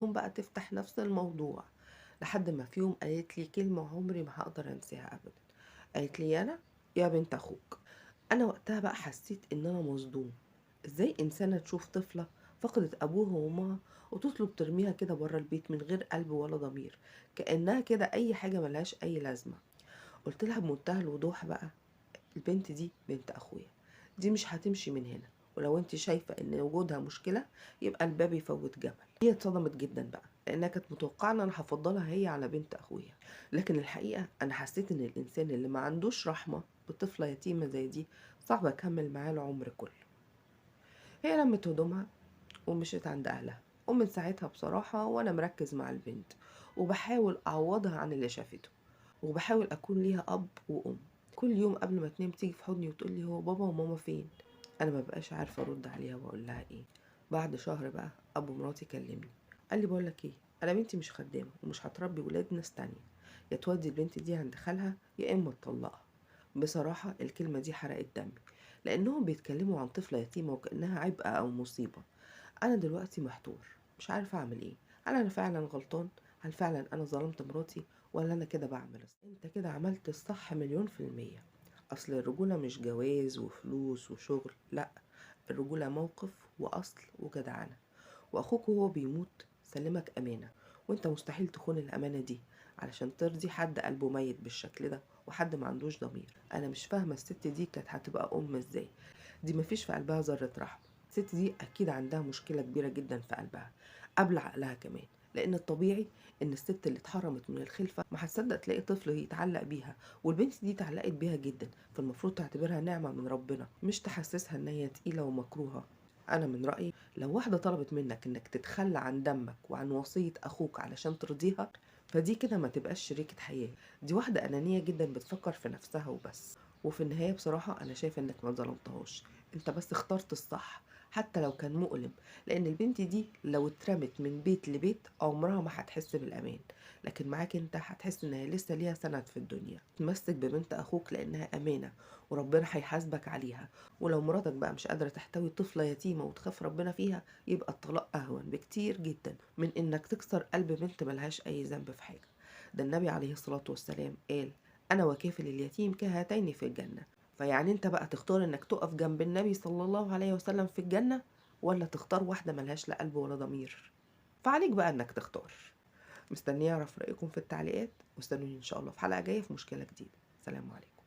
يوم بقى تفتح نفس الموضوع، لحد ما في يوم قالت لي كلمة عمري ما هاقدر أنساها أبدًا. قالت لي: "يانا يا بنت أخوك." أنا وقتها بقى حسيت إن أنا مصدومة. إزاي إنسانة تشوف طفلة فقدت أبوها وأمها وتطلب ترميها كده برّه البيت من غير قلب ولا ضمير، كأنها كده أي حاجة ما لهاش أي لازمة. قُلت لها بمنتهى الوضوح بقى: "البنت دي بنت أخويا، دي مش هتمشي من هنا، ولو أنتِ شايفة إن وجودها مشكلة يبقى الباب يفوّت جمل." هي اتصدمت جدًا بقى، لإنها كانت متوقعة إن أنا هافضّلها هي على بنت أخويا، لكن الحقيقة أنا حسيت إن الإنسان اللي ما عندوش رحمة بطفلة يتيمة زي دي صعب أكمّل معاه العمر كلّه. هي لمّت هدومها ومشيت عند أهلها، ومن ساعتها بصراحة وأنا مركّز مع البنت، وباحاول أعوّضها عن اللي شافته، وباحاول أكون ليها أب وأم. كل يوم قبل ما تنام تيجي في حضني وتقول لي: "هو بابا وماما فين؟" أنا ما بابقاش عارفة أرُد عليها وأقول لها إيه. بعد شهر بقى أبو مراتي كلمني، قال لي: "باقول لك إيه، أنا بنتي مش خدامة ومش هتربي ولاد ناس تانية، يا تودّي البنت دي عند خالها يا إما تطلّقها." بصراحة الكلمة دي حرقت دمي، لإنهم بيتكلموا عن طفلة يتيمة وكأنها عبء أو مصيبة. أنا دلوقتي محتار، مش عارفة أعمل إيه. هل أنا فعلًا غلطان؟ هل فعلًا أنا ظلمت مراتي والّا أنا كده باعمل أنت كده عملت الصح مليون في المِيّة. أصل الرجولة مش جواز وفلوس وشغل، لأ، الرجولة موقف وأصل وجدعنة. وأخوك وهو بيموت سلّمك أمانة، وأنت مستحيل تخون الأمانة دي علشان ترضي حد قلبه ميت بالشكل ده وحد ما عندوش ضمير. أنا مش فاهمة الست دي كانت هتبقى أم إزاي، دي ما فيش في قلبها ذرة رحمة. الست دي أكيد عندها مشكلة كبيرة جدًا في قلبها قبل عقلها كمان، لإن الطبيعي إن الست اللي اتحرمت من الخلفة ما هتصدق تلاقي طفل يتعلق بيها، والبنت دي اتعلقت بيها جدًا، فالمفروض تعتبرها نعمة من ربنا مش تحسسها إن هي تقيلة ومكروهة. أنا من رأيي لو واحدة طلبت منك إنك تتخلى عن دمك وعن وصية أخوك علشان ترضيها، فدي كده ما تبقاش شريكة حياة، دي واحدة أنانية جدًا بتفكر في نفسها وبس. وفي النهاية بصراحة أنا شايفة إنك ما ظلمتهاش، أنت بس اخترت الصح حتى لو كان مؤلم، لأن البنت دي لو اترمت من بيت لبيت عمرها ما هتحس بالأمان، لكن معاك أنت هتحس إن هي لسه ليها سند في الدنيا. تمسك ببنت أخوك لأنها أمانة وربنا هيحاسبك عليها. ولو مراتك بقى مش قادرة تحتوي طفلة يتيمة وتخاف ربنا فيها، يبقى الطلاق أهون بكتير جدا من إنك تكسر قلب بنت ملهاش أي ذنب في حاجة. ده النبي عليه الصلاة والسلام قال: "أنا وكافل اليتيم كهاتين في الجنة." فيعني أنت بقى تختار إنك تقف جنب النبي صلى الله عليه وسلم في الجنة، ولا تختار واحدة ملهاش لا قلب ولا ضمير؟ فعليك بقى إنك تختار. مستنية أعرف رأيكم في التعليقات، واستنوني إن شاء الله في حلقة جاية في مشكلة جديدة. سلام عليكم.